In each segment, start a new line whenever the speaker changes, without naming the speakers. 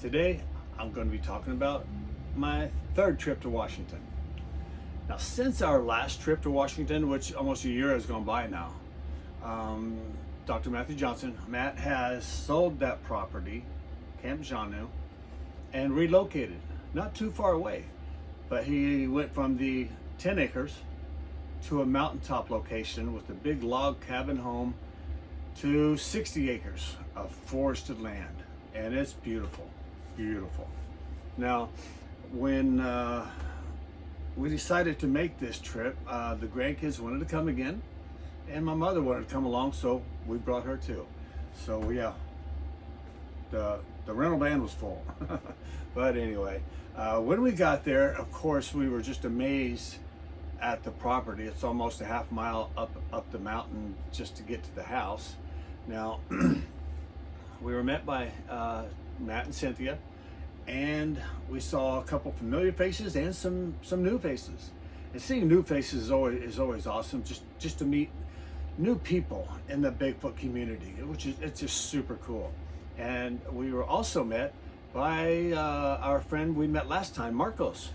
Today, I'm going to be talking about my third trip to Washington. Now, since our last trip to Washington, which almost a year has gone by now, Dr. Matthew Johnson, Matt, has sold that property, Camp Xanue, and relocated, not too far away, but he went from the 10 acres to a mountaintop location with a big log cabin home to 60 acres of forested land, and it's beautiful. Beautiful. Now, when we decided to make this trip, the grandkids wanted to come again, and my mother wanted to come along, so we brought her too. So yeah, the rental van was full. But anyway, when we got there, of course, we were just amazed at the property. It's almost a half mile up the mountain just to get to the house. Now, we were met by Matt and Cynthia, and we saw a couple familiar faces and some new faces. And seeing new faces is always awesome, just to meet new people in the Bigfoot community, it's just super cool. And we were also met by our friend we met last time, Marcos.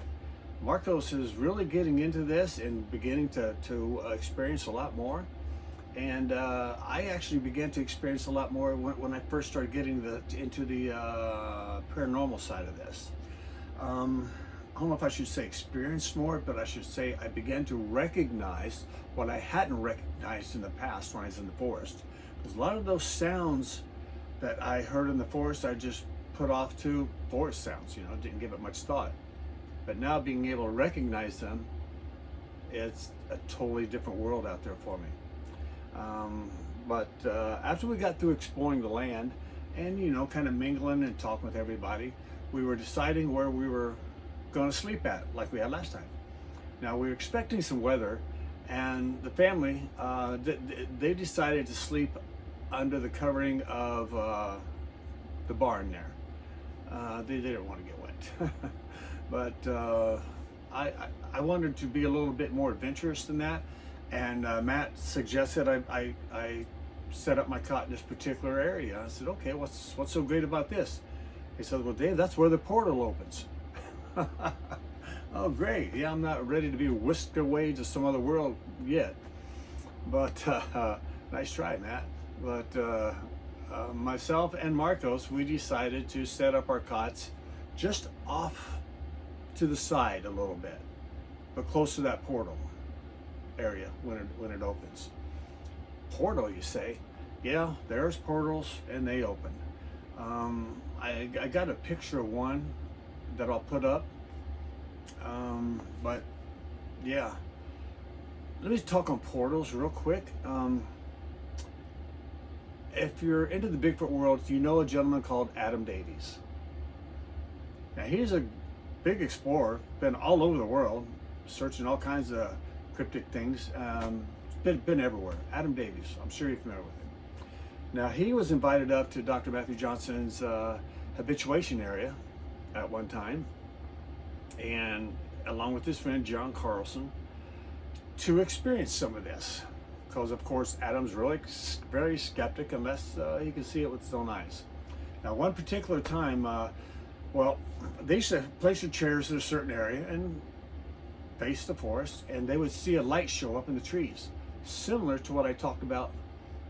Marcos is really getting into this and beginning to experience a lot more. And I actually began to experience a lot more when I first started getting into the paranormal side of this. I don't know if I should say experienced more, but I should say I began to recognize what I hadn't recognized in the past when I was in the forest. Because a lot of those sounds that I heard in the forest, I just put off to forest sounds, didn't give it much thought. But now being able to recognize them, it's a totally different world out there for me. But after we got through exploring the land and, kind of mingling and talking with everybody, we were deciding where we were going to sleep at, like we had last time. Now, we were expecting some weather, and the family, they decided to sleep under the covering of the barn there. They didn't want to get wet. But I wanted to be a little bit more adventurous than that. And Matt suggested I set up my cot in this particular area. I said, okay, what's so great about this? He said, well, Dave, that's where the portal opens. Oh, great. Yeah, I'm not ready to be whisked away to some other world yet. But nice try, Matt. But myself and Marcos, we decided to set up our cots just off to the side a little bit, but close to that portal area when it opens. Portal, you say? Yeah, there's portals and they open. I got a picture of one that I'll put up. But yeah, let me talk on portals real quick. If you're into the Bigfoot world, you know a gentleman called Adam Davies. Now, he's a big explorer, been all over the world, searching all kinds of cryptic things. Been everywhere. Adam Davies, I'm sure you're familiar with him. Now, he was invited up to Dr. Matthew Johnson's habituation area at one time, and along with his friend John Carlson, to experience some of this. Because of course Adam's really very skeptic unless he can see it with his own eyes. Now, one particular time, well, they used to place their chairs in a certain area and face the forest, and they would see a light show up in the trees, similar to what I talked about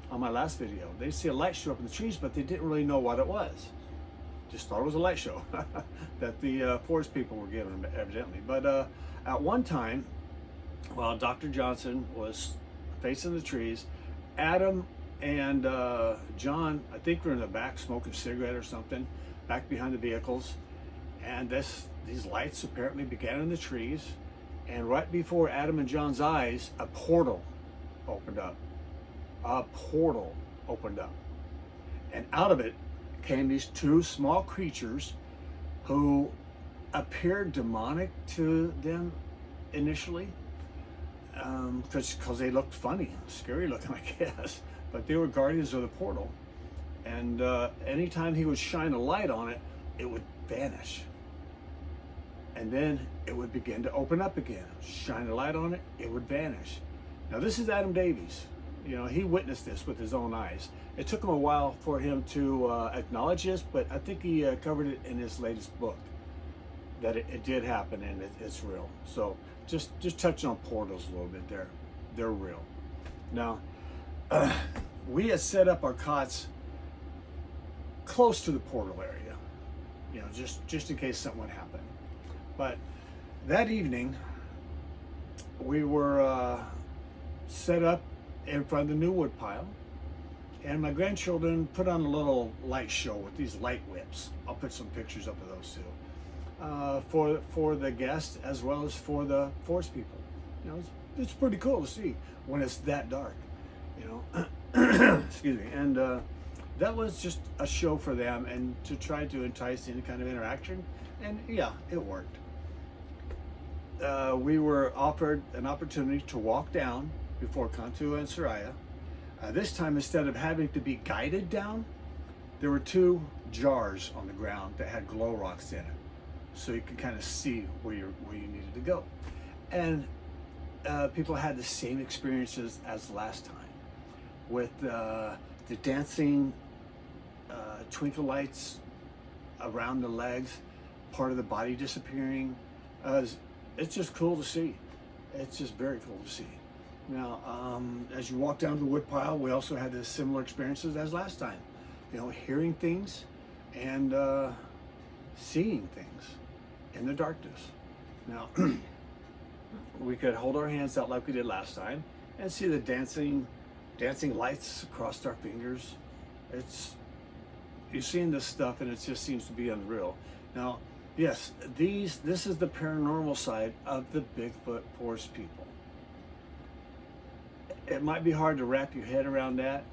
on my last video. They'd see a light show up in the trees, but they didn't really know what it was. Just thought it was a light show that the forest people were giving them, evidently. But at one time, while Dr. Johnson was facing the trees, Adam and John, I think, were in the back smoking a cigarette or something, back behind the vehicles, and these lights apparently began in the trees, and right before Adam and John's eyes, a portal opened up. A portal opened up, and out of it came these two small creatures who appeared demonic to them initially, because they looked funny, scary looking, I guess, but they were guardians of the portal. And anytime he would shine a light on it, it would vanish, and then it would begin to open up again. Shine a light on it, it would vanish. Now, this is Adam Davies. You know, he witnessed this with his own eyes. It took him a while for him to acknowledge this, but I think he covered it in his latest book, that it did happen and it's real. So just touching on portals a little bit there. They're real. Now, we had set up our cots close to the portal area, you know, just in case something would happen. But that evening, we were set up in front of the new wood pile, and my grandchildren put on a little light show with these light whips. I'll put some pictures up of those too, for the guests as well as for the forest people. You know, it's pretty cool to see when it's that dark, you know. Excuse me. And that was just a show for them and to try to entice any kind of interaction, and yeah, it worked. We were offered an opportunity to walk down before Camp Xanue and Soraya. This time, instead of having to be guided down, there were 2 jars on the ground that had glow rocks in it, so you could kind of see where you needed to go. And people had the same experiences as last time, with the dancing twinkle lights around the legs, part of the body disappearing. It's just cool to see. It's just very cool to see. Now, as you walk down the wood pile, we also had the similar experiences as last time. You know, hearing things and seeing things in the darkness. Now, we could hold our hands out like we did last time and see the dancing lights across our fingers. You're seeing this stuff and it just seems to be unreal. Now, yes, this is the paranormal side of the Bigfoot forest people. It might be hard to wrap your head around that,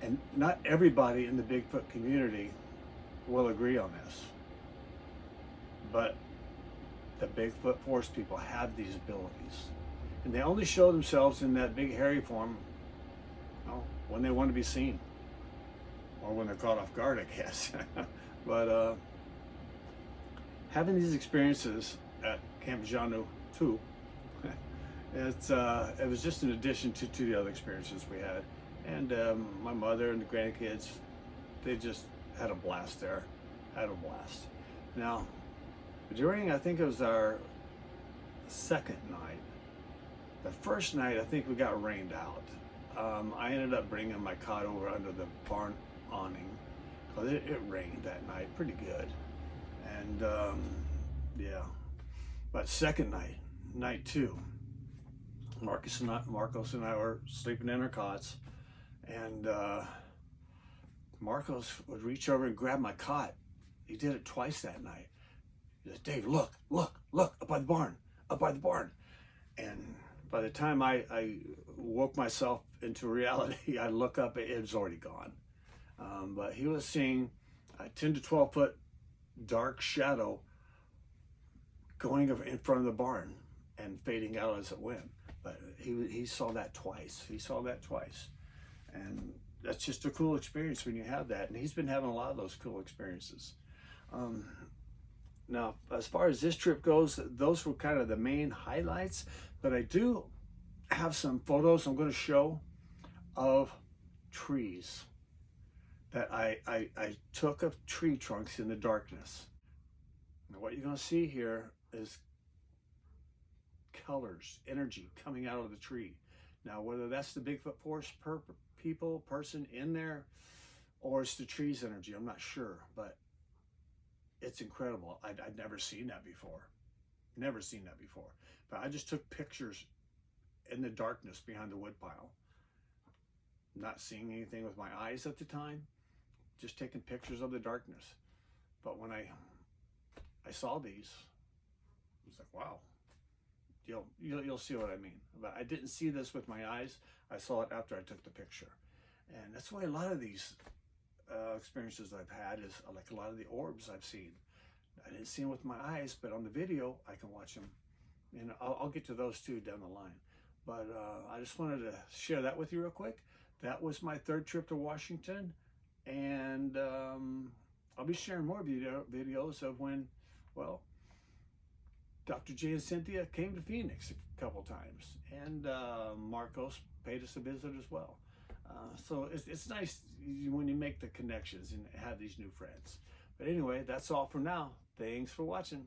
and not everybody in the Bigfoot community will agree on this. But the Bigfoot forest people have these abilities, and they only show themselves in that big hairy form, well, when they want to be seen, or when they're caught off guard, I guess. But having these experiences at Camp Xanue too, it was just an addition to the other experiences we had. And my mother and the grandkids, they just had a blast there, had a blast. Now, during, I think it was our second night, the first night I think we got rained out. I ended up bringing my cot over under the barn awning, because it rained that night pretty good. And yeah, but second night, night 2, Marcos and I were sleeping in our cots, and Marcos would reach over and grab my cot. He did it twice that night. He said, "Dave, look, up by the barn, up by the barn." And by the time I woke myself into reality, I look up, it was already gone. But he was seeing a 10 to 12 foot dark shadow going in front of the barn and fading out as it went. But he saw that twice. He saw that twice. And that's just a cool experience when you have that. And he's been having a lot of those cool experiences. Now, as far as this trip goes, those were kind of the main highlights. But I do have some photos I'm going to show of trees that I took of tree trunks in the darkness. Now, what you're going to see here is colors, energy coming out of the tree. Now, whether that's the Bigfoot forest person in there, or it's the tree's energy, I'm not sure, but it's incredible. I'd never seen that before. Never seen that before. But I just took pictures in the darkness behind the wood pile. Not seeing anything with my eyes at the time, just taking pictures of the darkness. But when I saw these, I was like, wow. You'll see what I mean. But I didn't see this with my eyes. I saw it after I took the picture. And that's why a lot of these experiences I've had is like a lot of the orbs I've seen. I didn't see them with my eyes, but on the video, I can watch them. And I'll get to those too down the line. But I just wanted to share that with you real quick. That was my third trip to Washington. And I'll be sharing more videos of when, well, Dr. J and Cynthia came to Phoenix a couple times, and Marcos paid us a visit as well. So it's nice when you make the connections and have these new friends. But anyway, that's all for now. Thanks for watching.